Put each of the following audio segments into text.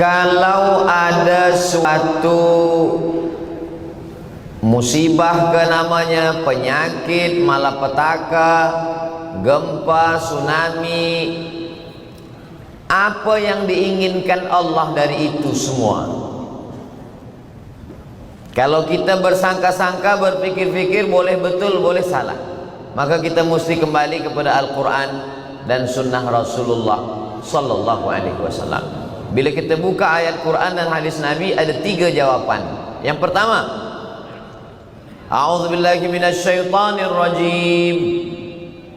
Kalau ada suatu musibah ke namanya, penyakit, malapetaka, gempa, tsunami, apa yang diinginkan Allah dari itu semua? Kalau kita bersangka-sangka, berpikir-pikir, boleh betul, boleh salah, maka kita mesti kembali kepada Al-Quran dan Sunnah Rasulullah Sallallahu Alaihi Wasallam. Bila kita buka ayat Quran dan hadis Nabi, ada 3 jawaban. Yang pertama, A'udzubillahi minasyaitonir rajim.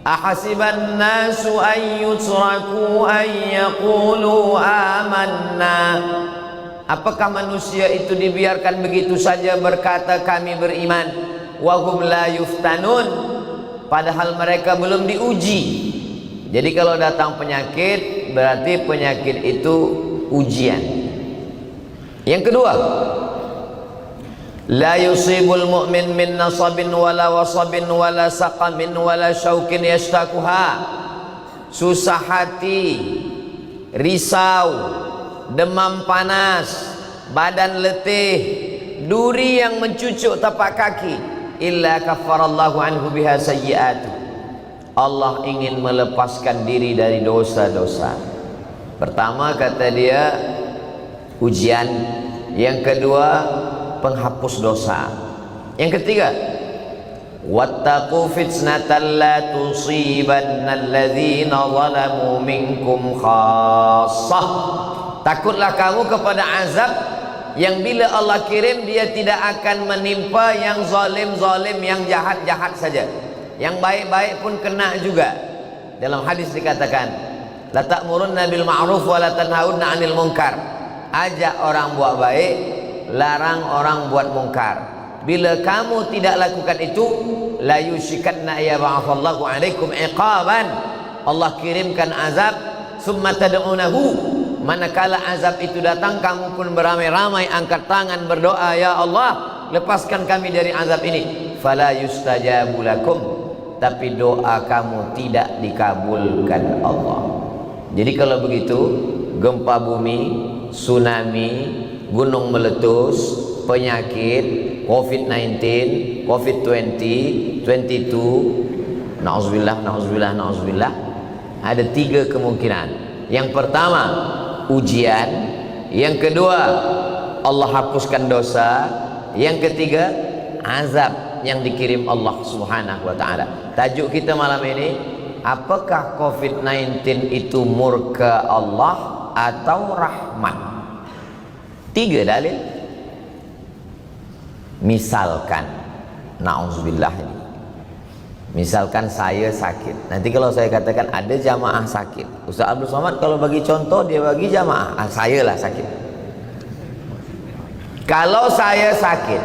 Ahasiban nasu an yutraku an yaqulu amanna. Apakah manusia itu dibiarkan begitu saja berkata kami beriman, wa hum la yuftanun, padahal mereka belum diuji. Jadi kalau datang penyakit, berarti penyakit itu ujian. Yang kedua, la yusibul mu'min min nasabin wala wasabin wala saqamin wala syaukin yashtakuha. Susah hati, risau, demam panas, badan letih, duri yang mencucuk tapak kaki, illa kafarallahu anhu biha sayyi'atu. Allah ingin melepaskan diri dari dosa-dosa. Pertama kata dia ujian, yang kedua penghapus dosa, yang ketiga wattaqu fitnatan la tusibanna alladzina zalamu minkum khassah. Takutlah kamu kepada azab yang bila Allah kirim, dia tidak akan menimpa yang zalim-zalim, yang jahat-jahat saja, yang baik-baik pun kena juga. Dalam hadis dikatakan, la ta'murunna bil ma'ruf wa la tanhaunna 'anil munkar. Ajak orang buat baik, larang orang buat mungkar. Bila kamu tidak lakukan itu, la yushikanna ya ba'athallahu 'alaikum iqaban. Allah kirimkan azab, summa tad'unahu. Manakala azab itu datang, kamu pun beramai-ramai angkat tangan berdoa, ya Allah, lepaskan kami dari azab ini. Fala yustajabu lakum, tapi doa kamu tidak dikabulkan Allah. Jadi kalau begitu, gempa bumi, tsunami, gunung meletus, penyakit, COVID-19, COVID-20, 22, na'udzubillah, na'udzubillah, na'udzubillah, ada 3 kemungkinan. Yang pertama, ujian. Yang kedua, Allah hapuskan dosa. Yang ketiga, azab yang dikirim Allah Subhanahu wa ta'ala. Tajuk kita malam ini, apakah COVID-19 itu murka Allah atau rahmat? 3 dalil. Misalkan, na'udzubillah ini, misalkan saya sakit. Nanti kalau saya katakan ada jamaah sakit, Ustaz Abdul Somad kalau bagi contoh, dia bagi jamaah, saya lah sakit. Kalau saya sakit,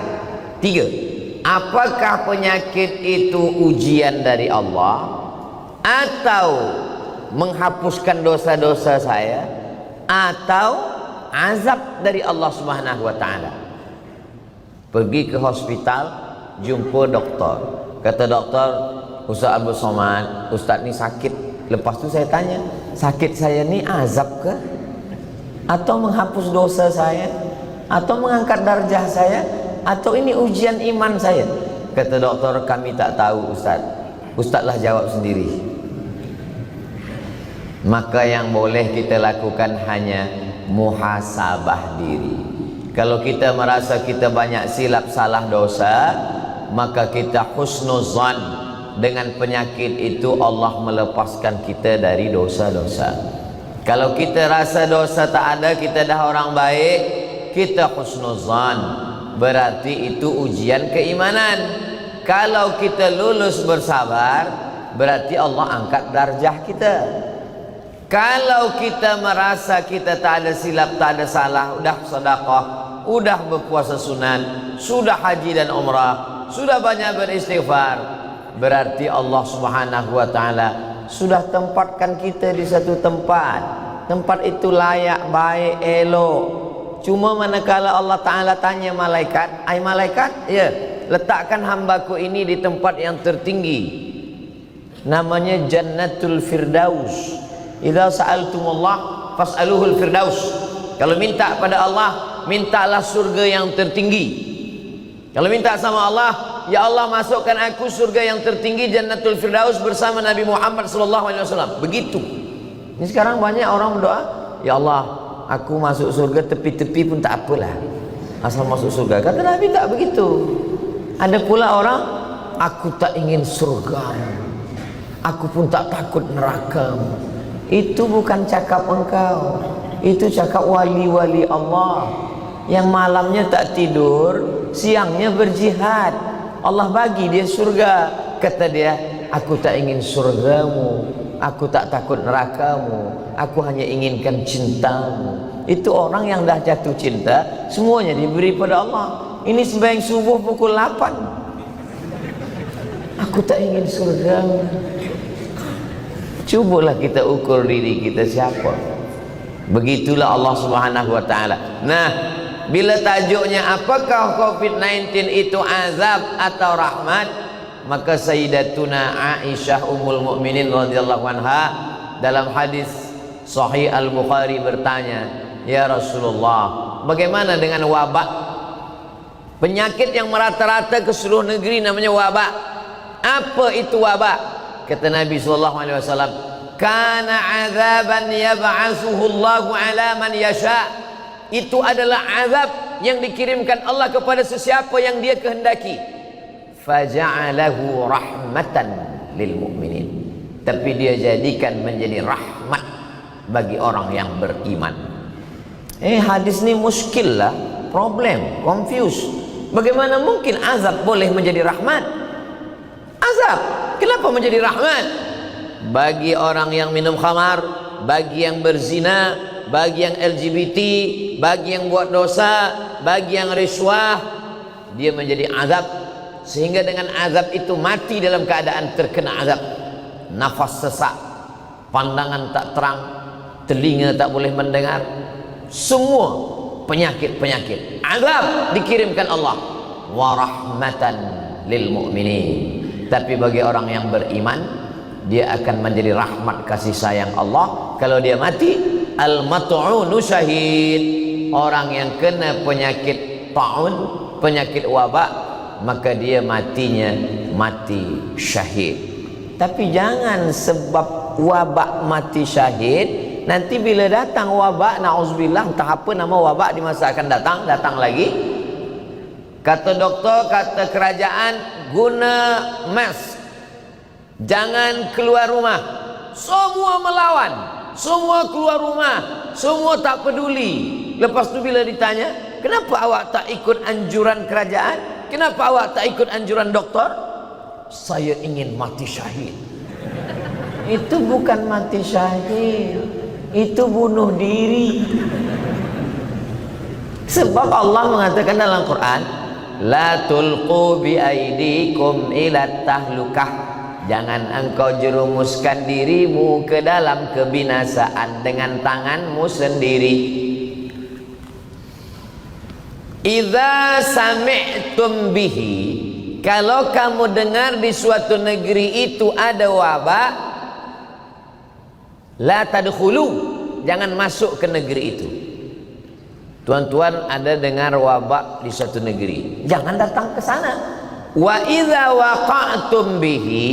3, apakah penyakit itu ujian dari Allah atau menghapuskan dosa-dosa saya, atau azab dari Allah Subhanahu wa ta'ala? Pergi ke hospital, jumpa doktor. Kata doktor, Ustaz Abdul Somad, Ustaz ni sakit. Lepas tu saya tanya, sakit saya ni azab ke? Atau menghapus dosa saya? Atau mengangkat darjah saya? Atau ini ujian iman saya? Kata doktor, kami tak tahu Ustaz. Ustazlah jawab sendiri. Maka yang boleh kita lakukan hanya muhasabah diri. Kalau kita merasa kita banyak silap salah dosa, maka kita husnuzan dengan penyakit itu, Allah melepaskan kita dari dosa-dosa. Kalau kita rasa dosa tak ada, kita dah orang baik, kita husnuzan, berarti itu ujian keimanan. Kalau kita lulus bersabar, berarti Allah angkat darjah kita. Kalau kita merasa kita tak ada silap, tak ada salah, udah sedekah, udah berpuasa sunan, sudah haji dan umrah, sudah banyak beristighfar, berarti Allah Subhanahu wa ta'ala sudah tempatkan kita di satu tempat. Tempat itu layak, baik, elok. Cuma manakala Allah Ta'ala tanya malaikat, "Ai malaikat, ya, letakkan hambaku ini di tempat yang tertinggi, namanya Jannatul Firdaus. Idza sa'altumullah fas'aluhul firdaus." Kalau minta pada Allah, mintalah surga yang tertinggi. Kalau minta sama Allah, ya Allah masukkan aku surga yang tertinggi, Jannatul Firdaus bersama Nabi Muhammad SAW. Begitu. Ini sekarang banyak orang berdoa, ya Allah, aku masuk surga tepi-tepi pun tak apalah, asal masuk surga. Kata Nabi tak begitu. Ada pula orang, aku tak ingin surgamu, aku pun tak takut nerakamu. Itu bukan cakap engkau, itu cakap wali-wali Allah yang malamnya tak tidur, siangnya berjihad. Allah bagi dia surga. Kata dia, aku tak ingin surgamu, aku tak takut nerakamu, aku hanya inginkan cintamu. Itu orang yang dah jatuh cinta, semuanya diberi pada Allah. Ini sembahyang subuh pukul 8, aku tak ingin surgamu. Cubalah kita ukur diri kita siapa. Begitulah Allah Subhanahu wa taala. Nah, bila tajuknya apakah COVID-19 itu azab atau rahmat, maka Sayyidatuna Aisyah Ummul Mukminin radhiyallahu anha dalam hadis Sahih Al-Bukhari bertanya, ya Rasulullah, bagaimana dengan wabak? Penyakit yang merata-rata ke seluruh negeri namanya wabak. Apa itu wabak? Kata Nabi SAW, kana azaban yab'atsuhu Allahu ala man yasha. Itu adalah azab yang dikirimkan Allah kepada sesiapa yang dia kehendaki. Faja'alahu rahmatan lil mu'minin. Tapi dia jadikan menjadi rahmat bagi orang yang beriman. Hadis ni muskil lah, problem, confuse. Bagaimana mungkin azab boleh menjadi rahmat? Azab, kenapa menjadi rahmat? Bagi orang yang minum khamar, bagi yang berzina, bagi yang LGBT, bagi yang buat dosa, bagi yang risuah, dia menjadi azab. Sehingga dengan azab itu mati dalam keadaan terkena azab. Nafas sesak, pandangan tak terang, telinga tak boleh mendengar, semua penyakit-penyakit. Azab dikirimkan Allah. Wa rahmatan lil mu'minin. Tapi bagi orang yang beriman, dia akan menjadi rahmat kasih sayang Allah. Kalau dia mati, al-mat'unu syahid. Orang yang kena penyakit ta'un, penyakit wabak, maka dia matinya mati syahid. Tapi jangan sebab wabak mati syahid, nanti bila datang wabak, na'udzubillah, entah apa nama wabak di masa akan datang, datang lagi. Kata doktor, kata kerajaan, guna mask, jangan keluar rumah. Semua melawan, semua keluar rumah, semua tak peduli. Lepas tu bila ditanya, kenapa awak tak ikut anjuran kerajaan? Kenapa awak tak ikut anjuran doktor? Saya ingin mati syahid. Itu bukan mati syahid, itu bunuh diri. Sebab Allah mengatakan dalam Quran, la tulqu bi aidikum ila tahlukah. Jangan engkau jerumuskan dirimu ke dalam kebinasaan dengan tanganmu sendiri. Idza sami'tum bihi, kalau kamu dengar di suatu negeri itu ada wabak, la tadkhulu, jangan masuk ke negeri itu. Tuan-tuan ada dengar wabak di suatu negeri, jangan datang ke sana. Wa idza waqa'tum bihi,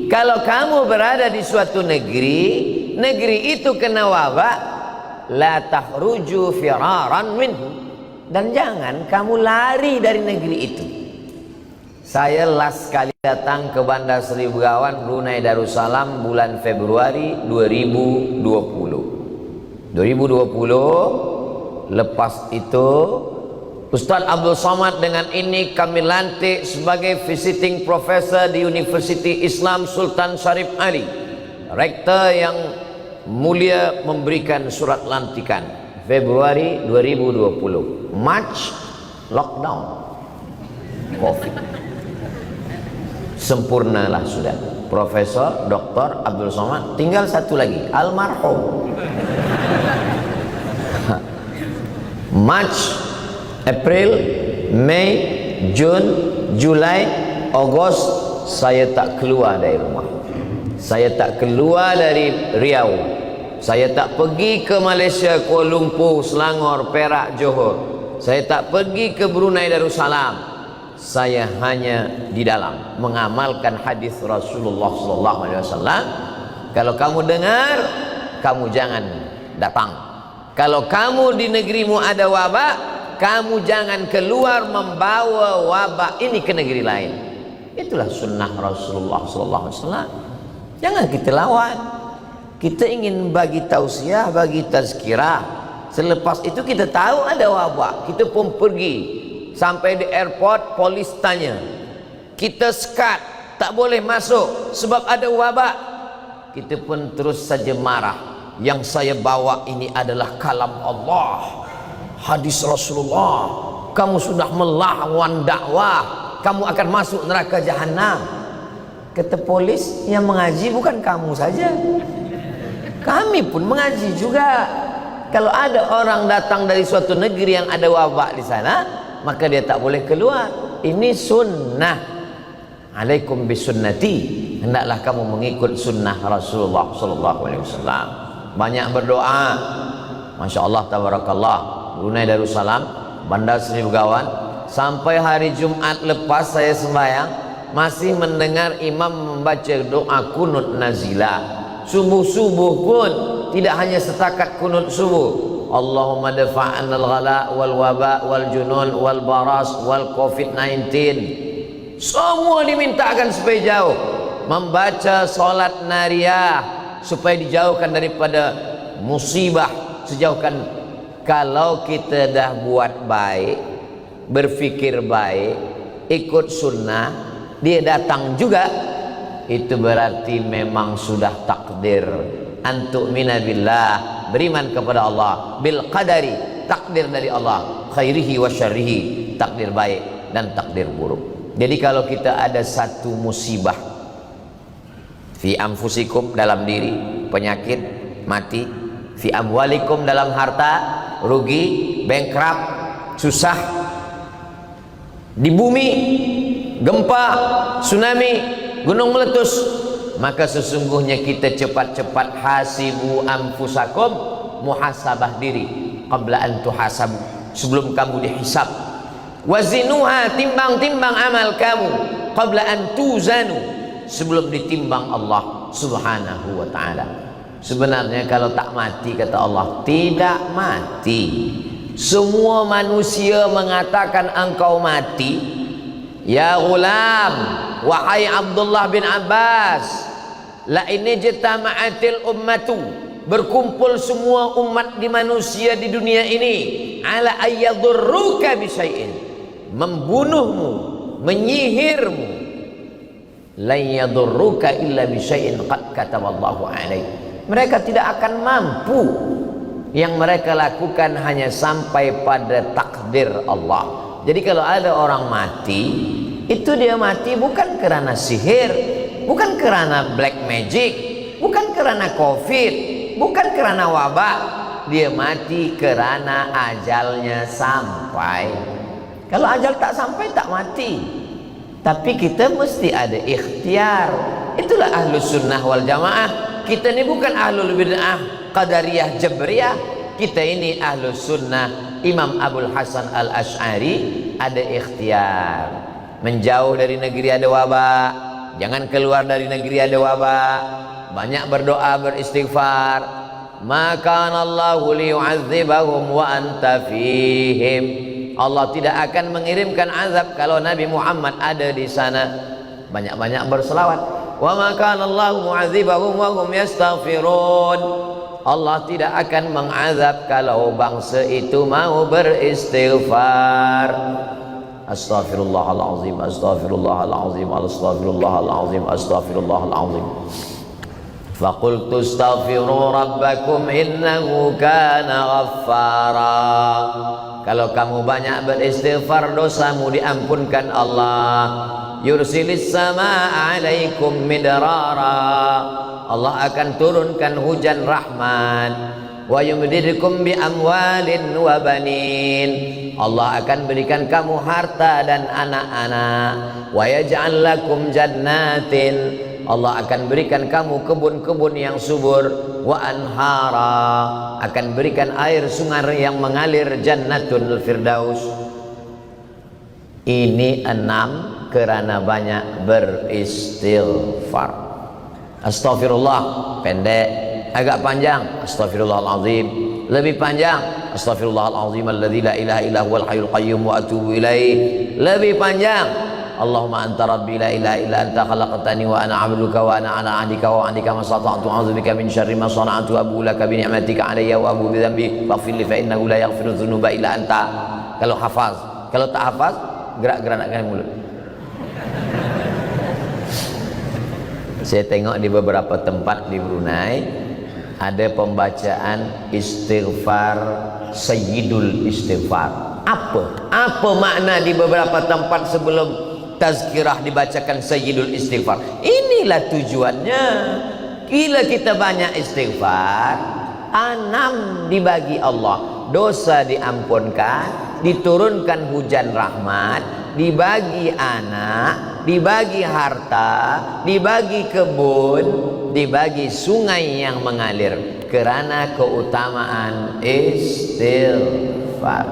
kalau kamu berada di suatu negeri, negeri itu kena wabak, la takhruju firaran minhu, dan jangan kamu lari dari negeri itu. Saya last kali datang ke Bandar Seri Begawan, Brunei Darussalam bulan Februari 2020. Lepas itu Ustaz Abdul Somad dengan ini kami lantik sebagai visiting professor di Universiti Islam Sultan Syarif Ali. Rektor yang mulia memberikan surat lantikan Februari 2020. March lockdown COVID. Sempurnalah sudah. Profesor Dr. Abdul Somad, tinggal satu lagi, almarhum. March, April, Mei, Jun, Julai, Ogos, saya tak keluar dari rumah. Saya tak keluar dari Riau. Saya tak pergi ke Malaysia, Kuala Lumpur, Selangor, Perak, Johor. Saya tak pergi ke Brunei Darussalam. Saya hanya di dalam mengamalkan hadis Rasulullah sallallahu alaihi wasallam. Kalau kamu dengar, kamu jangan datang. Kalau kamu di negerimu ada wabak, kamu jangan keluar membawa wabak ini ke negeri lain. Itulah sunnah Rasulullah sallallahu alaihi wasallam. Jangan kita lawan. Kita ingin bagi tausiah, bagi tazkirah. Selepas itu kita tahu ada wabak, kita pun pergi. Sampai di airport, polis tanya, kita sekat, tak boleh masuk sebab ada wabak. Kita pun terus saja marah. Yang saya bawa ini adalah kalam Allah, hadis Rasulullah. Kamu sudah melawan dakwah, kamu akan masuk neraka jahanam. Kata polis, yang mengaji bukan kamu saja, kami pun mengaji juga. Kalau ada orang datang dari suatu negeri yang ada wabak di sana, maka dia tak boleh keluar. Ini sunnah. Alaikum bisunnati. Hendaklah kamu mengikut sunnah Rasulullah sallallahu alaihi wasallam. Banyak berdoa. Masya Allah, tabarakallah. Brunei Darussalam, Bandar Seri Begawan. Sampai hari Jumat lepas saya sembahyang, masih mendengar imam membaca doa kunut nazilah. Subuh-subuh pun tidak hanya setakat kunut subuh. Allahumma dafa'an al-ghala wal waba wal junun wal baras wal covid-19. Semua dimintakan supaya jauh. Membaca solat nariyah supaya dijauhkan daripada musibah, sejauhkan. Kalau kita dah buat baik, berfikir baik, ikut sunnah, dia datang juga, itu berarti memang sudah takdir. Antuk minabillah, beriman kepada Allah, bil qadari, takdir dari Allah, khairihi wa syarrihi, takdir baik dan takdir buruk. Jadi kalau kita ada satu musibah, fi anfusikum, dalam diri, penyakit, mati, fi amwalikum, dalam harta, rugi, bankrupt, susah, di bumi, gempa, tsunami, gunung meletus, maka sesungguhnya kita cepat-cepat hasibu anfusakum, muhasabah diri qabla an tuhasabu, sebelum kamu dihisab. Wazinuha, timbang-timbang amal kamu qabla an tuzanu, sebelum ditimbang Allah subhanahu wa ta'ala. Sebenarnya kalau tak mati, kata Allah, tidak mati. Semua manusia mengatakan engkau mati. Ya ghulam, wahai Abdullah bin Abbas, la ini jitama'atil ummatu, berkumpul semua umat di manusia di dunia ini, ala ayyadurruka bisyai'in, membunuhmu, menyihirmu, la yadurruka illa bisyai'in qad kataballahu alaik. Mereka tidak akan mampu. Yang mereka lakukan hanya sampai pada takdir Allah. Jadi kalau ada orang mati, itu dia mati bukan karena sihir, bukan karena black magic, bukan karena covid, bukan karena wabak. Dia mati karena ajalnya sampai. Kalau ajal tak sampai, tak mati. Tapi kita mesti ada ikhtiar. Itulah ahlus sunnah wal jamaah. Kita ini bukan ahlul bid'ah qadariyah jabriyah. Kita ini ahlus sunnah. Imam Abul Hasan Al-Ash'ari ada ikhtiar. Menjauh dari negeri ada wabak, jangan keluar dari negeri ada wabak. Banyak berdoa, beristighfar. Maka Allahu liyu'adzibahum wa anta fihim. Allah tidak akan mengirimkan azab kalau Nabi Muhammad ada di sana. Banyak-banyak berselawat. Wa ma kana Allahu mu'adzibahum wa hum yastaghfirun. Allah tidak akan mengazab kalau bangsa itu mau beristighfar. Astaghfirullahalazim, astaghfirullahalazim, astaghfirullahalazim, astaghfirullahalazim. Faqultu astaghfiru rabbakum innahu kana ghaffara. Kalau kamu banyak beristighfar, dosamu diampunkan Allah. Yursilis samaa alaikum midrara. Allah akan turunkan hujan rahmat. Wa yumdidukum bi amwalin wa banin. Allah akan berikan kamu harta dan anak-anak. Wa yaj'al lakum jannatin. Allah akan berikan kamu kebun-kebun yang subur, wa anhara, akan berikan air sungai yang mengalir, jannatul firdaus. Ini 6 karena banyak beristighfar. Astaghfirullah pendek, agak panjang astaghfirullahalazim, lebih panjang astaghfirullahalazim alladzi la ilaha illa huwal hayyul qayyum wa atubu ilaih, lebih panjang Allahumma anta rabbi la ilaha illa anta khalaqtani wa ana 'abduka wa ana 'ala 'ahdika wa 'adika ma stata'tu a'udzubika min syarri ma sana'tu abu laka bi ni'matika 'alayya wa abu bi dhanbi faghfir li fa innahu la yaghfiru dzunuba illa anta. Kalau hafaz, kalau tak hafaz gerak-gerakkan mulut. Saya tengok di beberapa tempat di Brunei ada pembacaan istighfar, sayyidul istighfar. Apa makna di beberapa tempat sebelum tazkirah dibacakan sayyidul istighfar? Inilah tujuannya. Bila kita banyak istighfar, 6 dibagi Allah, dosa diampunkan, diturunkan hujan rahmat, dibagi anak, dibagi harta, dibagi kebun, dibagi sungai yang mengalir, kerana keutamaan istighfar.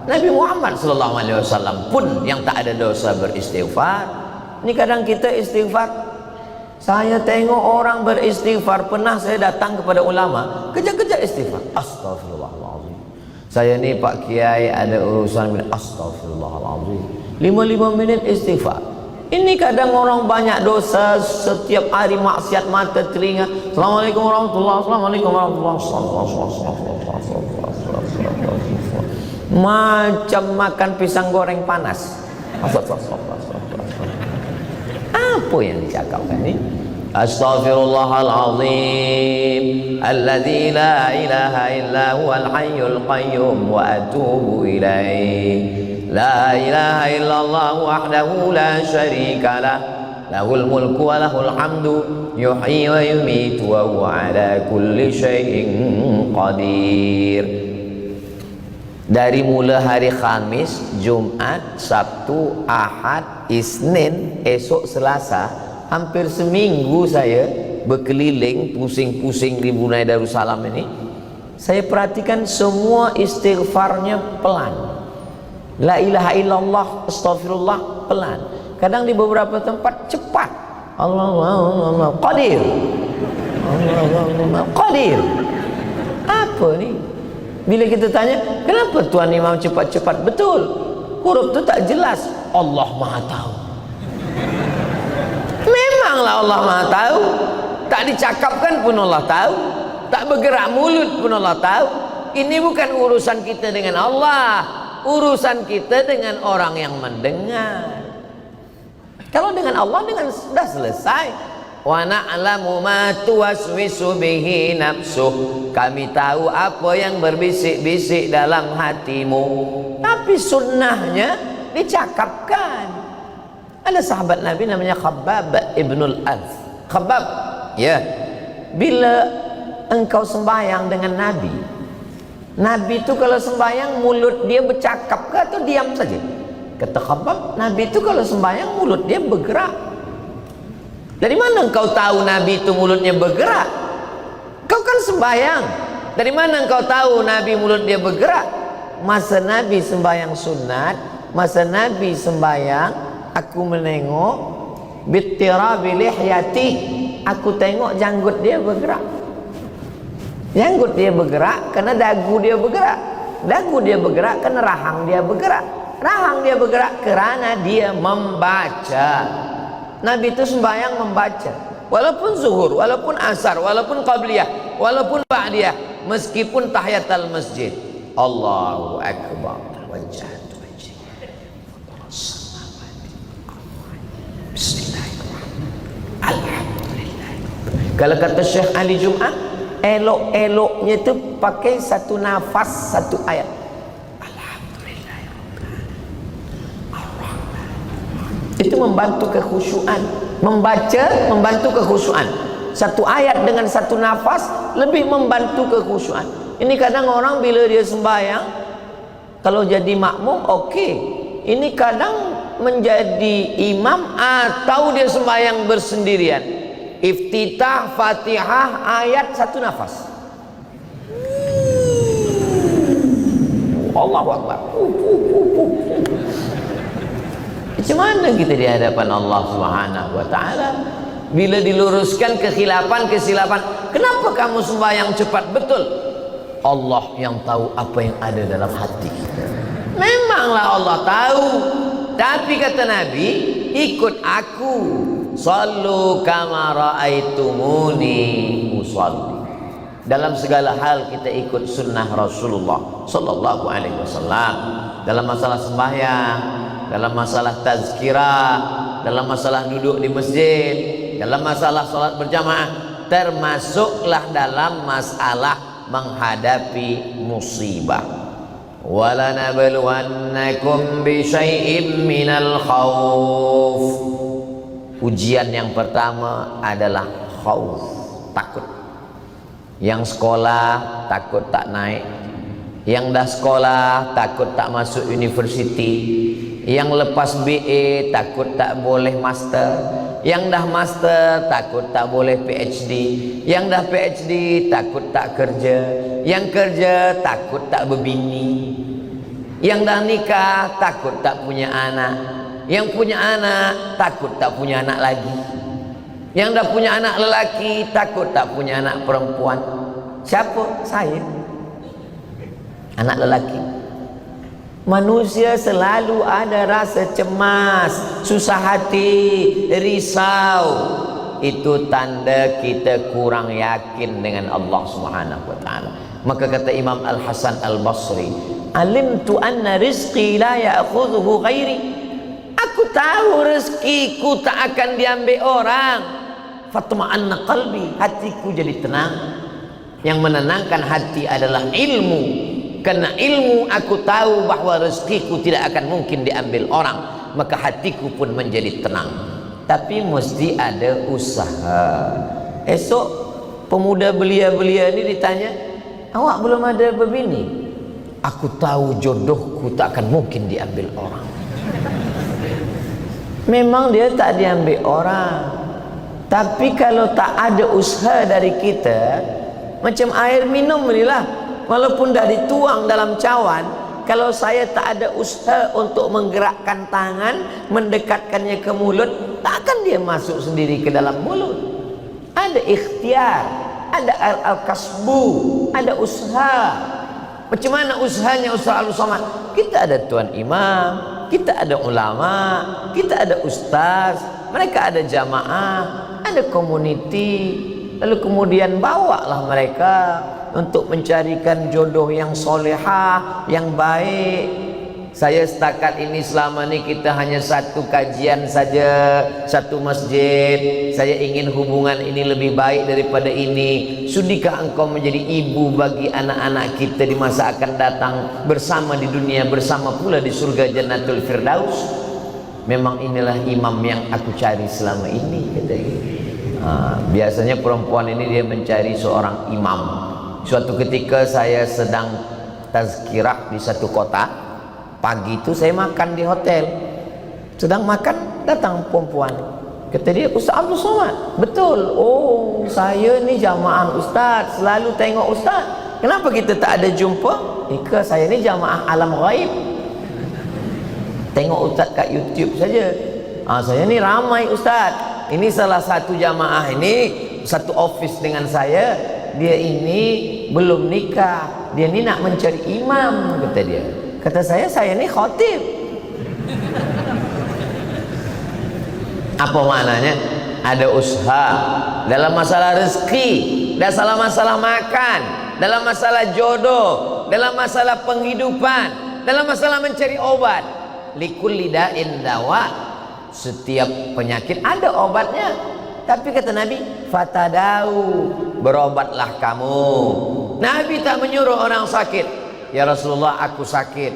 Nabi Muhammad SAW pun yang tak ada dosa beristighfar. Ini kadang kita istighfar, saya tengok orang beristighfar, pernah saya datang kepada ulama, kejap-kejap istighfar, astagfirullahaladzim, saya ni Pak Kiai ada urusan, astagfirullahaladzim, 5 menit istighfar. Ini kadang orang banyak dosa, setiap hari maksiat mata telinga, assalamualaikum warahmatullahi wabarakatuh, assalamualaikum warahmatullahi wabarakatuh, macam makan pisang goreng panas. Apa yang dicakapkan ni? Astaghfirullahalazim alladzi la ilaha illa huwal hayyul qayyum wa atubu ilaih. La ilaha illallah wahdahu la syarika lah, lahul mulku wa lahul hamdu, yuhyi wa yumitu wa huwa ala kulli syai'in qadir. Dari mula hari Khamis, Jumat, Sabtu, Ahad, Isnin, esok Selasa, hampir seminggu saya berkeliling pusing-pusing di Brunei Darussalam ini. Saya perhatikan semua istighfarnya pelan. La ilaha illallah, astaghfirullah pelan. Kadang di beberapa tempat cepat. Allah qadir. Allah qadir. Apa ni? Bila kita tanya, kenapa Tuan Imam cepat-cepat? Betul, huruf tu tak jelas. Allah Maha Tahu. Memanglah Allah Maha Tahu. Tak dicakapkan pun Allah tahu, tak bergerak mulut pun Allah tahu. Ini bukan urusan kita dengan Allah, urusan kita dengan orang yang mendengar. Kalau dengan Allah, dengan sudah selesai. Wa na'lamu ma tuwaswisu bihi nafsuh, kami tahu apa yang berbisik-bisik dalam hatimu. Tapi sunnahnya dicakapkan. Ada sahabat Nabi namanya Khabbab ibnul Arth. Khabbab, ya, bila engkau sembahyang dengan Nabi, Nabi itu kalau sembahyang mulut dia bercakap ke atau diam saja? Kata Khabbab, Nabi itu kalau sembahyang mulut dia bergerak. Dari mana engkau tahu Nabi itu mulutnya bergerak? Kau kan sembahyang. Dari mana engkau tahu Nabi mulut dia bergerak? Masa Nabi sembahyang sunat, masa Nabi sembahyang, aku menengok bittirabi lihyati, aku tengok janggut dia bergerak. Janggut dia bergerak kerana dagu dia bergerak. Dagu dia bergerak kerana rahang dia bergerak. Rahang dia bergerak kerana dia membaca. Nabi itu sembahyang membaca, walaupun zuhur, walaupun asar, walaupun qabliyah, walaupun ba'diyah, meskipun tahiyatul masjid. Allahu akbar, wajjahtu wajhi. Bismillahirrahmanirrahim. Alhamdulillah. Kalau kata Syekh Ali Jumat, elok-eloknya itu pakai satu nafas, satu ayat. Itu membantu kekhusyuan. Membaca membantu kekhusyuan. Satu ayat dengan satu nafas lebih membantu kekhusyuan. Ini kadang orang bila dia sembahyang, kalau jadi makmum okey. Ini kadang menjadi imam atau dia sembahyang bersendirian. Iftitah Fatihah ayat satu nafas. Allahu Akbar. Macam mana kita di hadapan Allah Subhanahu wa taala bila diluruskan kesilapan? Kenapa kamu sembahyang cepat? Betul. Allah yang tahu apa yang ada dalam hati kita. Memanglah Allah tahu. Tapi kata Nabi, ikut aku. Sallu kama ra'aitumuni usalli. Dalam segala hal kita ikut sunnah Rasulullah sallallahu alaihi wasallam. Dalam masalah sembahyang, dalam masalah tazkirah, dalam masalah duduk di masjid, dalam masalah salat berjamaah, termasuklah dalam masalah menghadapi musibah. Wala nabluwannakum bi syai'im minal khauf. Ujian yang pertama adalah khauf, takut. Yang sekolah takut tak naik, yang dah sekolah takut tak masuk universiti, yang lepas BA takut tak boleh master, yang dah master takut tak boleh PhD, yang dah PhD takut tak kerja, yang kerja takut tak berbini, yang dah nikah takut tak punya anak, yang punya anak takut tak punya anak lagi, yang dah punya anak lelaki takut tak punya anak perempuan. Siapa? Saya, anak lelaki. Manusia selalu ada rasa cemas, susah hati, risau. Itu tanda kita kurang yakin dengan Allah Subhanahu wa taala. Maka kata Imam Al-Hasan Al-Basri, alimtu anna rizqi la ya'khudhuhu ghairi. Aku tahu rezekiku tak akan diambil orang. Fatma'anna qalbi, hatiku jadi tenang. Yang menenangkan hati adalah ilmu. Karena ilmu aku tahu bahwa rezekiku tidak akan mungkin diambil orang, maka hatiku pun menjadi tenang. Tapi mesti ada usaha. Esok pemuda belia-belia ini ditanya, awak belum ada berbini? Aku tahu jodohku tak akan mungkin diambil orang. Memang dia tak diambil orang. Tapi kalau tak ada usaha dari kita, macam air minum inilah. Walaupun dah dituang dalam cawan, kalau saya tak ada usaha untuk menggerakkan tangan, mendekatkannya ke mulut, tak akan dia masuk sendiri ke dalam mulut. Ada ikhtiar, ada al-kasbu, ada usaha. Macam mana usahanya usaha Al-Somad? Kita ada tuan imam, kita ada ulama, kita ada ustaz, mereka ada jamaah, ada komuniti. Lalu kemudian bawalah mereka untuk mencarikan jodoh yang solehah, yang baik. Saya setakat ini selama ini kita hanya satu kajian saja, satu masjid. Saya ingin hubungan ini lebih baik daripada ini. Sudikah engkau menjadi ibu bagi anak-anak kita di masa akan datang, bersama di dunia, bersama pula di surga Jannatul Firdaus? Memang inilah imam yang aku cari selama ini, katanya. Biasanya perempuan ini dia mencari seorang imam. Suatu ketika saya sedang tazkirah di satu kota. Pagi itu saya makan di hotel. Sedang makan, datang perempuan. Kata dia, Ustaz Abdul Somad. Betul. Oh, saya ni jamaah Ustaz, selalu tengok Ustaz. Kenapa kita tak ada jumpa? Ika, saya ni jamaah alam ghaib. Tengok Ustaz kat YouTube saja. Saya ni ramai Ustaz. Ini salah satu jamaah ini, satu office dengan saya. Dia ini belum nikah, dia ni nak mencari imam, kata dia. Kata saya ni khatib. Apa maknanya? Ada usaha dalam masalah rezeki, dalam masalah makan, dalam masalah jodoh, dalam masalah penghidupan, dalam masalah mencari obat. Likulli da'in dawa. Setiap penyakit ada obatnya. Tapi kata Nabi, fatadau, berobatlah kamu. Nabi tak menyuruh orang sakit. Ya Rasulullah, aku sakit.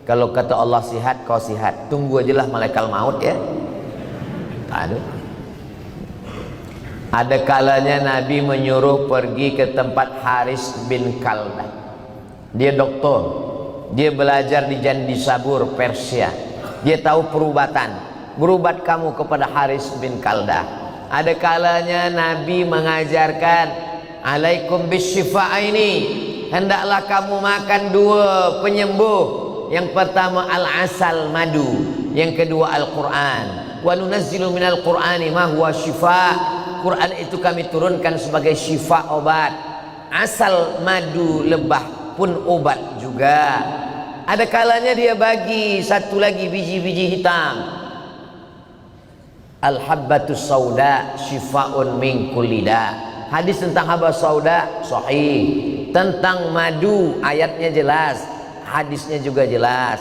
Kalau kata Allah sihat, kau sihat. Tunggu ajalah malaikat maut ya. Tak ada. Ada kalanya Nabi menyuruh pergi ke tempat Haris bin Kaldah. Dia doktor. Dia belajar di Jandisabur, Persia. Dia tahu perubatan. Berubat kamu kepada Haris bin Kaldah. Ada kalanya Nabi mengajarkan, alaikum bisyifa'aini, hendaklah kamu makan dua penyembuh. Yang pertama al-asal, madu. Yang kedua Al-Quran. Wa nunazzilu minal Qur'ani ma huwa syifa. Quran itu kami turunkan sebagai syifa, obat. Asal, madu, lebah pun obat juga. Ada kalanya dia bagi satu lagi biji-biji hitam. Al-habbatus sauda syifaun min kulli da. Hadis tentang habba sauda sahih. Tentang madu ayatnya jelas, hadisnya juga jelas.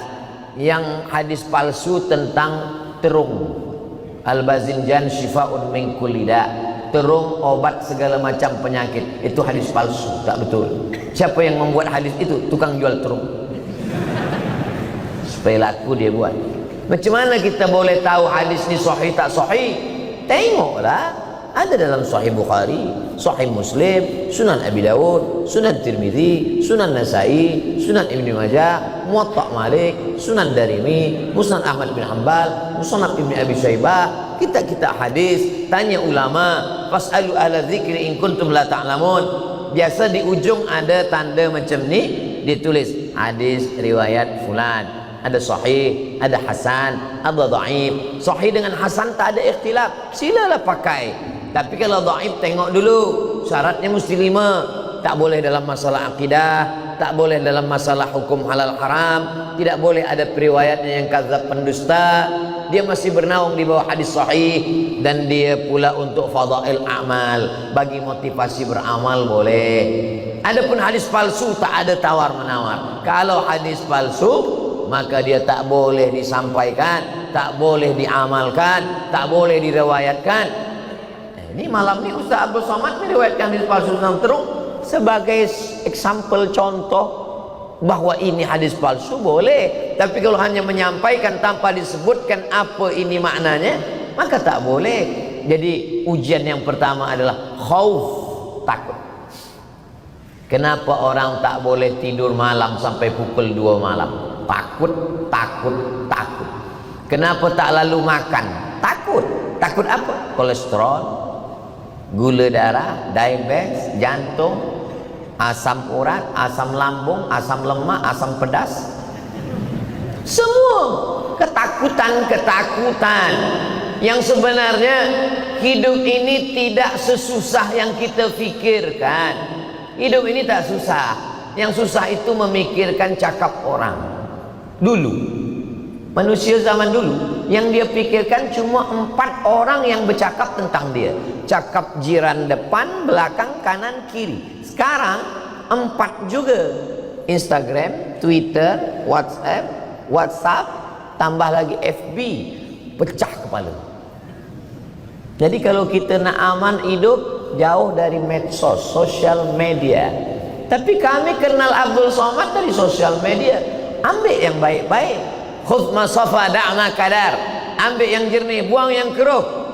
Yang hadis palsu tentang terung, al-bazinjan syifaun min kulli da, terung obat segala macam penyakit, itu hadis palsu, tak betul. Siapa yang membuat hadis itu? Tukang jual terung, supaya laku dia buat. Macam mana kita boleh tahu hadis ni sahih tak sahih? Tengoklah, ada dalam Sahih Bukhari, Sahih Muslim, Sunan Abi Dawud, Sunan Tirmidzi, Sunan Nasai, Sunan Ibnu Majah, Muwatta Malik, Sunan Darimi, Musnad Ahmad bin Hanbal, Musnad Ibnu Abi Syaibah. Kita hadis, tanya ulama, fasalu ahla dzikri in kuntum la ta'lamun. Biasa di ujung ada tanda macam ni, ditulis hadis riwayat fulan. Ada sahih, ada hasan, ada dhaif. Sahih dengan hasan tak ada ikhtilaf, silalah pakai. Tapi kalau dhaif tengok dulu, syaratnya mesti 5. Tak boleh dalam masalah akidah, tak boleh dalam masalah hukum halal haram, tidak boleh ada periwayatnya yang kadzab, pendusta. Dia masih bernaung di bawah hadis sahih, dan dia pula untuk fadail amal, bagi motivasi beramal boleh. Adapun hadis palsu tak ada tawar menawar. Kalau hadis palsu maka dia tak boleh disampaikan, tak boleh diamalkan, tak boleh diriwayatkan. Ini malam ni Ustaz Abdul Somad meriwayatkan hadis palsu tentang terung sebagai example, contoh bahwa ini hadis palsu boleh. Tapi kalau hanya menyampaikan tanpa disebutkan apa ini maknanya, maka tak boleh. Jadi ujian yang pertama adalah khauf, takut. Kenapa orang tak boleh tidur malam sampai pukul 2 malam? Takut. Kenapa tak lalu makan? Takut apa? Kolesterol, gula darah, diabetes, jantung, asam urat, asam lambung, asam lemak, asam pedas. Semua ketakutan yang sebenarnya hidup ini tidak sesusah yang kita fikirkan. Hidup ini tak susah. Yang susah itu memikirkan cakap orang. Dulu manusia zaman dulu yang dia pikirkan cuma 4 orang yang bercakap tentang dia. Cakap jiran depan, belakang, kanan, kiri. Sekarang 4 juga. Instagram, Twitter, WhatsApp, tambah lagi FB. Pecah kepala. Jadi kalau kita nak aman hidup, jauh dari medsos, sosial media. Tapi kami kenal Abdul Somad dari sosial media. Ambil yang baik-baik. Khudh ma safa da'ma kadar. Ambil yang jernih, buang yang keruh.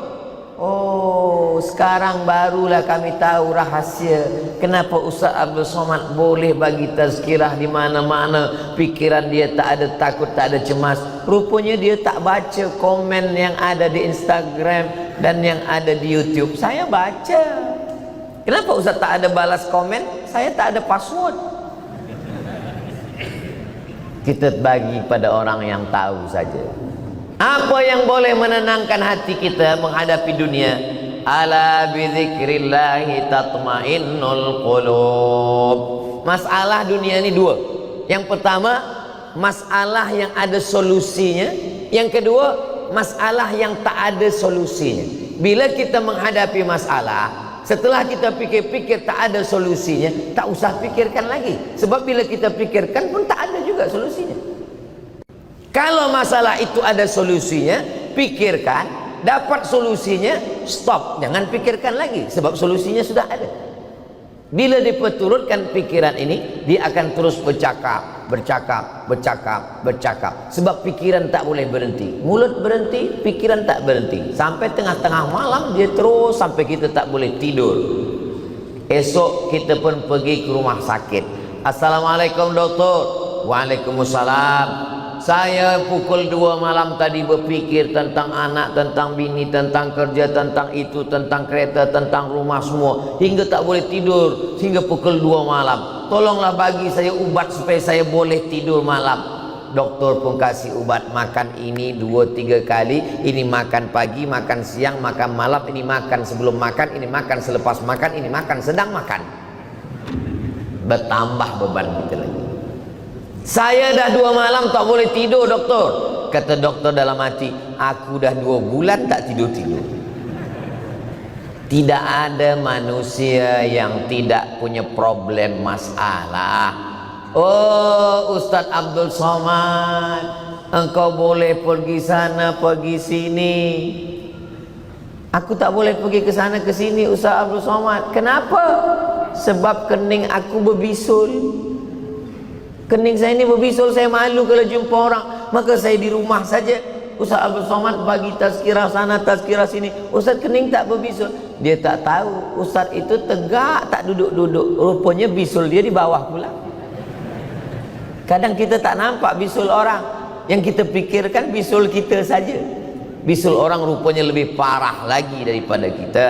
Oh, sekarang barulah kami tahu rahasia kenapa Ustaz Abdul Somad boleh bagi tazkirah di mana-mana. Pikiran dia tak ada takut, tak ada cemas. Rupanya dia tak baca komen yang ada di Instagram dan yang ada di YouTube. Saya baca. Kenapa Ustaz tak ada balas komen? Saya tak ada password. Kita bagi pada orang yang tahu saja. Apa yang boleh menenangkan hati kita menghadapi dunia? Ala bidzikrillahi tatmainnul qulub. Masalah dunia ini 2. Yang pertama, masalah yang ada solusinya. Yang kedua, masalah yang tak ada solusinya. Bila kita menghadapi masalah, setelah kita pikir-pikir tak ada solusinya, tak usah pikirkan lagi. Sebab bila kita pikirkan pun tak ada juga solusinya. Kalau masalah itu ada solusinya, pikirkan, dapat solusinya, stop, jangan pikirkan lagi. Sebab solusinya sudah ada. Bila diperturutkan pikiran ini, dia akan terus bercakap. Sebab pikiran tak boleh berhenti. Mulut berhenti, pikiran tak berhenti. Sampai tengah-tengah malam dia terus sampai kita tak boleh tidur. Esok kita pun pergi ke rumah sakit. Assalamualaikum doktor. Waalaikumsalam. Saya pukul 2 malam tadi berpikir tentang anak, tentang bini, tentang kerja, tentang itu, tentang kereta, tentang rumah semua, hingga tak boleh tidur, hingga pukul 2 malam. Tolonglah bagi saya ubat supaya saya boleh tidur malam. Doktor pun kasih ubat, makan ini 2-3 kali, ini makan pagi, makan siang, makan malam, ini makan sebelum makan, ini makan selepas makan, ini makan sedang makan. Bertambah beban kita lagi. Saya dah 2 malam tak boleh tidur, doktor. Kata doktor dalam hati, aku dah 2 bulan tak tidur-tidur. Tidak ada manusia yang tidak punya problem masalah. Oh, Ustaz Abdul Somad, engkau boleh pergi sana, pergi sini. Aku tak boleh pergi ke sana, ke sini, Ustaz Abdul Somad. Kenapa? Sebab kening aku berbisul. Kening saya ini berbisul, saya malu kalau jumpa orang, maka saya di rumah saja. Ustaz Abdul Somad bagi tazkirah sana, tazkirah sini. Ustaz kening tak berbisul. Dia tak tahu Ustaz itu tegak, tak duduk-duduk. Rupanya bisul dia di bawah pula. Kadang kita tak nampak bisul orang, yang kita fikirkan bisul kita saja. Bisul orang rupanya lebih parah lagi daripada kita.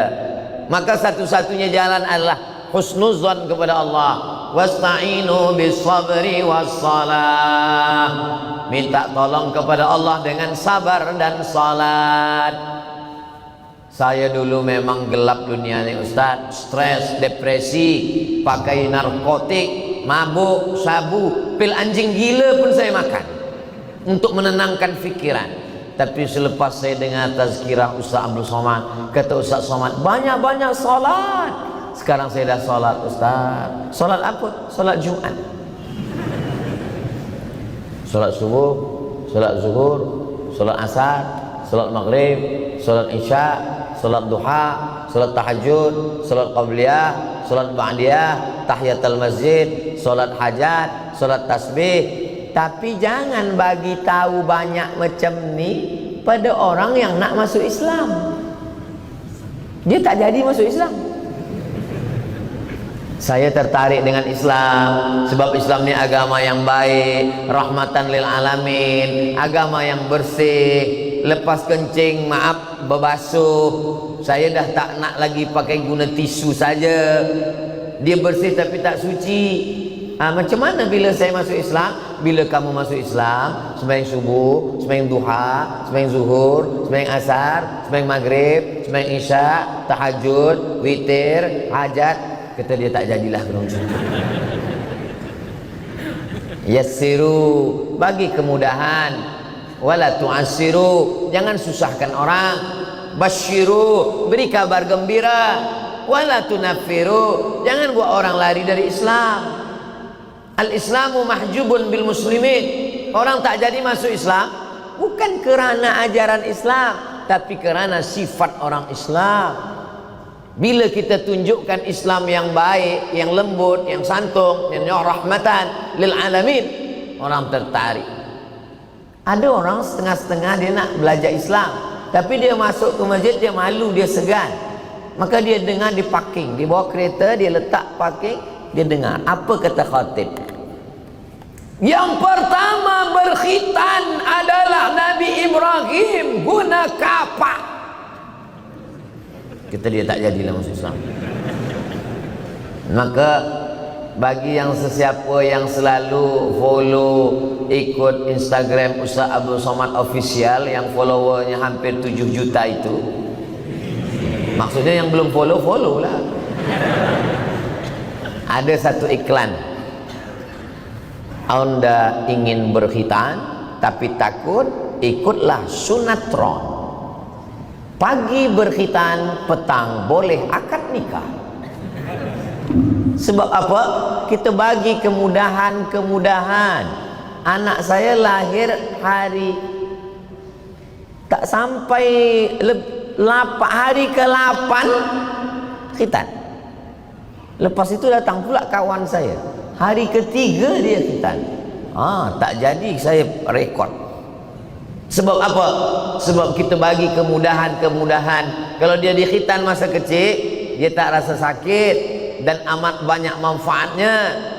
Maka satu-satunya jalan adalah husnuzan kepada Allah. Wasta'inu bis-sabri was-salah. Minta tolong kepada Allah dengan sabar dan salat. Saya dulu memang gelap dunia ini, Ustaz. Stres, depresi, pakai narkotik, mabuk, sabu, pil anjing gila pun saya makan untuk menenangkan fikiran. Tapi selepas saya dengar tazkirah Ustaz Abdul Somad, kata Ustaz Somad, banyak-banyak salat. Sekarang saya dah solat, Ustaz. Solat apa? Solat Jumat. Solat subuh, solat zuhur, solat asar, solat maghrib, solat isya, solat duha, solat tahajud, solat qabliyah, solat ba'diyah, tahiyatul masjid, solat hajat, solat tasbih. Tapi jangan bagi tahu banyak macam ni pada orang yang nak masuk Islam. Dia tak jadi masuk Islam. Saya tertarik dengan Islam sebab Islam ni agama yang baik, rahmatan lil alamin, agama yang bersih. Lepas kencing, maaf, berbasuh. Saya dah tak nak lagi pakai guna tisu saja. Dia bersih tapi tak suci. Macam mana bila saya masuk Islam? Bila kamu masuk Islam, sembahyang subuh, sembahyang duha, sembahyang zuhur, sembahyang asar, sembahyang maghrib, sembahyang isya, tahajud, witir, hajat. Kata dia tak jadilah kena macam tu. Yassiru, bagi kemudahan. Wala tu'assiru, jangan susahkan orang. Basyiru, beri kabar gembira. Wala tunaffiru, jangan buat orang lari dari Islam. Al-Islamu mahjubun bil muslimin. Orang tak jadi masuk Islam bukan kerana ajaran Islam, tapi kerana sifat orang Islam. Bila kita tunjukkan Islam yang baik, yang lembut, yang santun, yang rahmatan lil alamin, orang tertarik. Ada orang setengah-setengah dia nak belajar Islam, tapi dia masuk ke masjid, dia malu, dia segan. Maka dia dengar di parking, dia bawa kereta, dia letak parking, dia dengar apa kata khatib. Yang pertama berkhitan adalah Nabi Ibrahim guna kapak. Kita dia tak jadilah masuk Islam. Maka bagi yang sesiapa yang selalu follow, ikut Instagram Ustaz Abdul Somad Official yang followernya hampir 7 juta itu, maksudnya yang belum follow, follow lah. Ada satu iklan, Anda ingin berkhitan tapi takut, ikutlah sunatron. Pagi berkhitan, petang boleh akad nikah. Sebab apa? Kita bagi kemudahan-kemudahan. Anak saya lahir hari tak sampai hari ke-8 khitan. Lepas itu datang pula kawan saya, hari ke-3 dia khitan. Tak jadi saya rekod. Sebab apa? Sebab kita bagi kemudahan-kemudahan. Kalau dia dikhitan masa kecil, dia tak rasa sakit. dan amat banyak manfaatnya,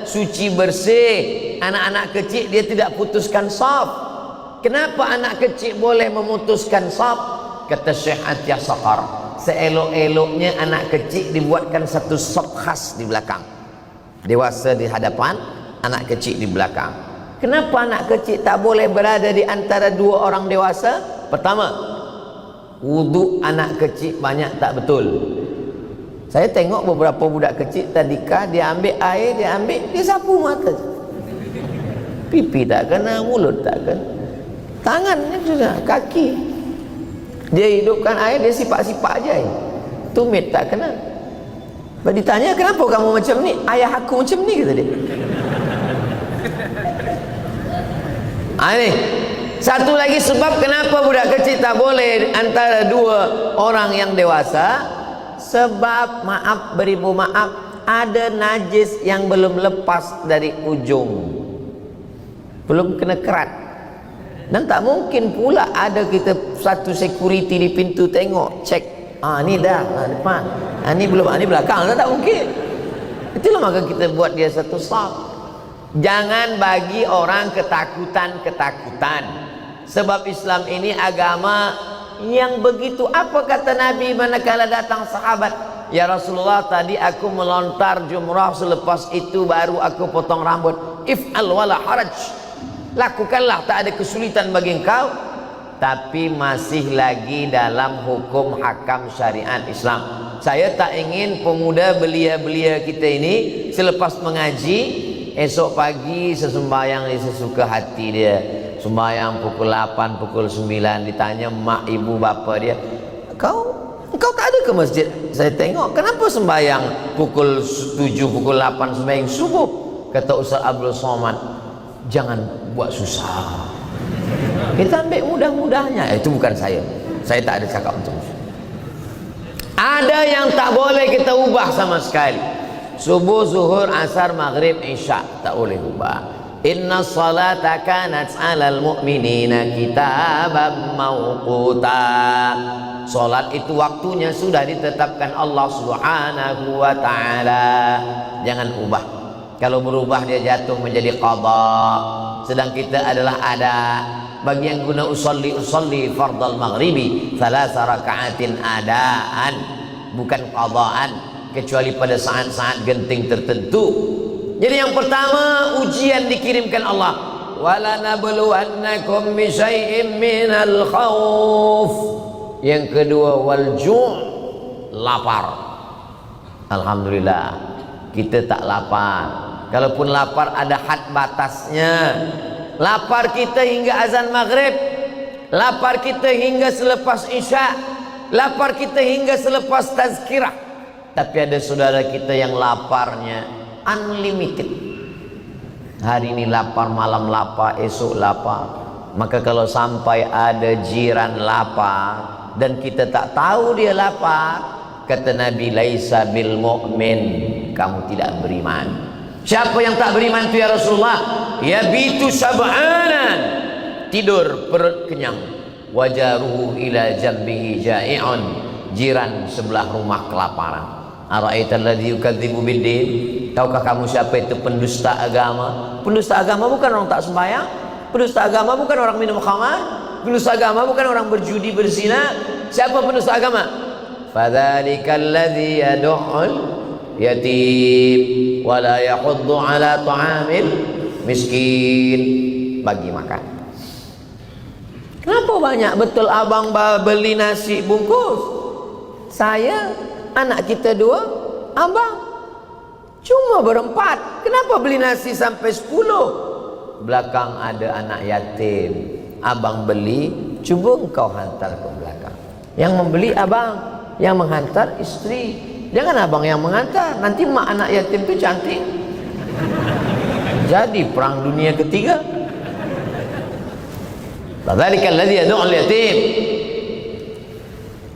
suci bersih. Anak-anak kecil dia tidak putuskan shaf. Kenapa anak kecil boleh memutuskan shaf? Kata Syekh Atiyah Saqar, seelok-eloknya anak kecil dibuatkan satu shaf khas di belakang, dewasa di hadapan, anak kecil di belakang. Kenapa anak kecil tak boleh berada di antara dua orang dewasa? Pertama, wuduk anak kecil banyak tak betul. Saya tengok beberapa budak kecil tadika, dia ambil air, dia sapu mata, pipi tak kena, mulut tak kena, tangannya sudah, kaki dia hidupkan air, dia sipak-sipak aja, tumit tak kena. Lepas ditanya, kenapa kamu macam ni? Ayah aku macam ni, kata dia. Ini satu lagi sebab kenapa budak kecil tak boleh antara dua orang yang dewasa. Sebab, maaf beribu maaf, ada najis yang belum lepas dari ujung, belum kena kerat. Dan tak mungkin pula ada kita satu security di pintu tengok, cek, ni dah depan, ni belum, ni belakang, tak mungkin. Itulah maka kita buat dia satu saf. Jangan bagi orang ketakutan. Sebab Islam ini agama yang begitu. Apa kata Nabi manakala datang sahabat, ya Rasulullah, tadi aku melontar jumrah, selepas itu baru aku potong rambut. If'al wala haraj, lakukanlah, tak ada kesulitan bagi engkau. Tapi masih lagi dalam hukum hakam syariat Islam. Saya tak ingin pemuda belia-belia kita ini selepas mengaji, esok pagi sesembayang sesuka hati dia, sembahyang pukul 8, pukul 9, ditanya mak ibu bapa dia, Engkau tak ada ke masjid? Saya tengok, kenapa sembahyang pukul 7, pukul 8 sembahyang subuh? Kata Ustaz Abdul Somad, jangan buat susah, kita ambil mudah-mudahnya. Itu bukan saya tak ada cakap macam itu. Ada yang tak boleh kita ubah sama sekali. Subuh, zuhur, asar, maghrib, isya tak boleh ubah. Inna salata kanat 'alal mu'minina kitaban mawquta. Salat itu waktunya sudah ditetapkan Allah Subhanahu wa taala. Jangan ubah. Kalau berubah dia jatuh menjadi qada. Sedang kita adalah ada. Bagi yang guna usolli fardal maghribi 3 raka'atin adaan, bukan qadaan, kecuali pada saat-saat genting tertentu. Jadi yang pertama, ujian dikirimkan Allah. Wala nabluwannakum bi syai'im minal khauf. Yang kedua, wal ju', lapar. Alhamdulillah kita tak lapar. Kalaupun lapar ada had batasnya. Lapar kita hingga azan maghrib, lapar kita hingga selepas isya, lapar kita hingga selepas tazkirah. Tapi ada saudara kita yang laparnya unlimited. Hari ini lapar, malam lapar, esok lapar. Maka kalau sampai ada jiran lapar dan kita tak tahu dia lapar, kata Nabi, laisa bil mu'min, kamu tidak beriman. Siapa yang tak beriman itu ya Rasulullah? Yabitu sab'anan, tidur perut kenyang, wajaruhu ila jambihi ja'i'un, jiran sebelah rumah kelaparan. Ara'aital ladzi yukadzibu biddin, tahukah kamu siapa itu pendusta agama? Pendusta agama bukan orang tak sembahyang, pendusta agama bukan orang minum khamar, pendusta agama bukan orang berjudi berzina. Siapa pendusta agama? Fadzalikal ladzi yad'ul yatim wala yahuddu ala ta'amil miskin, bagi makan. Kenapa banyak betul abang beli nasi bungkus? Saya, anak kita 2, abang cuma berempat. Kenapa beli nasi sampai 10? Belakang ada anak yatim, abang beli, cuba engkau hantar ke belakang. Yang membeli abang, yang menghantar istri. Jangan abang yang mengantar, nanti mak anak yatim itu cantik, jadi perang dunia ketiga. Fadzalikal ladzi yad'ul yatim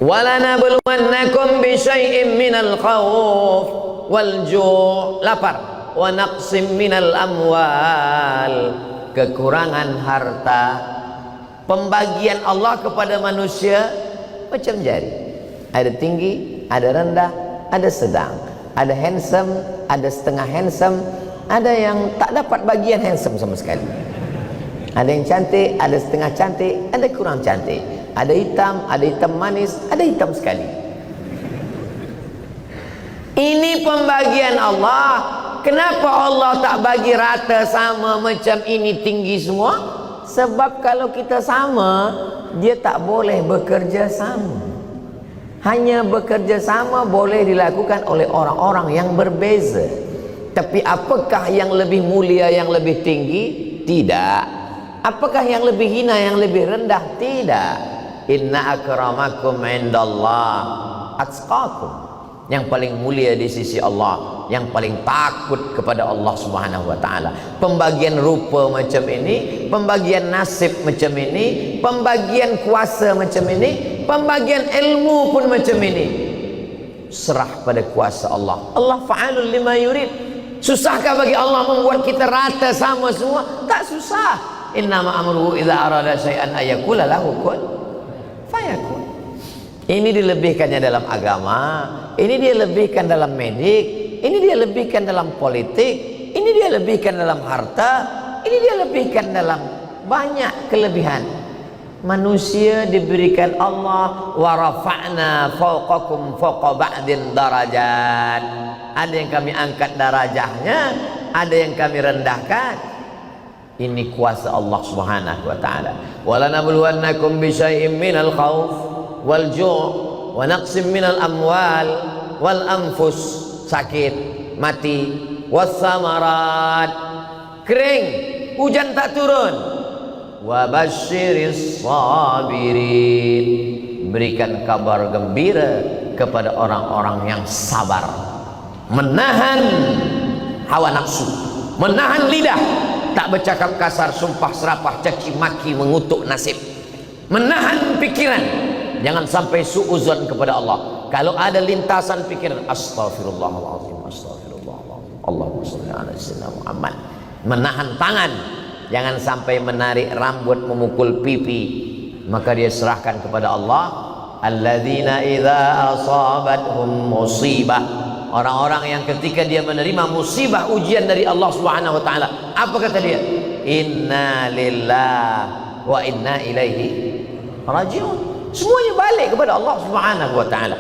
wala nabluwannakum bi syai'im minal khauf wal ju', lapar, wa naqsim minal amwal, kekurangan harta. Pembagian Allah kepada manusia macam jari, ada tinggi, ada rendah, ada sedang, Ada handsome, ada setengah handsome, ada yang tak dapat bagian handsome sama sekali. Ada yang cantik, ada setengah cantik, ada kurang cantik. Ada hitam manis, ada hitam sekali. Ini pembagian Allah. Kenapa Allah tak bagi rata sama macam ini tinggi semua? Sebab kalau kita sama, dia tak boleh bekerja sama. Hanya bekerja sama boleh dilakukan oleh orang-orang yang berbeza. Tapi apakah yang lebih mulia, yang lebih tinggi? Tidak. Apakah yang lebih hina, yang lebih rendah? Tidak. Inna akramakum indallah atqakum. Yang paling mulia di sisi Allah, yang paling takut kepada Allah Subhanahu wa taala. Pembagian rupa macam ini, pembagian nasib macam ini, pembagian kuasa macam ini, pembagian ilmu pun macam ini. Serah pada kuasa Allah. Allah fa'alul lima yurid. Susahkah bagi Allah membuat kita rata sama semua? Tak susah. Innama amruhu idza arada syai'an ayaqula lahu kun fayakun. Ini dilebihkannya dalam agama, ini dia lebihkan dalam medik, ini dia lebihkan dalam politik, ini dia lebihkan dalam harta, ini dia lebihkan dalam banyak kelebihan. Manusia diberikan Allah wa rafa'na fawqakum fawqa ba'din darajat. Ada yang kami angkat darajahnya, ada yang kami rendahkan. Ini kuasa Allah Subhanahu wa taala. Wala nabluwannakum bi syai'in minal khauf wal ju' wa naqsim minal amwal wal anfus, sakit, mati, was samarat, kering, hujan tak turun, wa basyiris sabirin, berikan kabar gembira kepada orang-orang yang sabar, menahan hawa nafsu, menahan lidah, tak bercakap kasar, sumpah serapah, caci maki, mengutuk nasib, menahan pikiran, jangan sampai suuzon kepada Allah. Kalau ada lintasan pikiran, astaghfirullahaladzim, astaghfirullahaladzim, Allahumma sholli ala sayyidina Muhammad. Menahan tangan, jangan sampai menarik rambut, memukul pipi, maka dia serahkan kepada Allah. Alladzina idza asabathum musibah, orang-orang yang ketika dia menerima musibah, ujian dari Allah Subhanahu wa taala, apa kata dia? Inna lillahi wa inna ilaihi rajiun. Semuanya balik kepada Allah Subhanahu wa taala.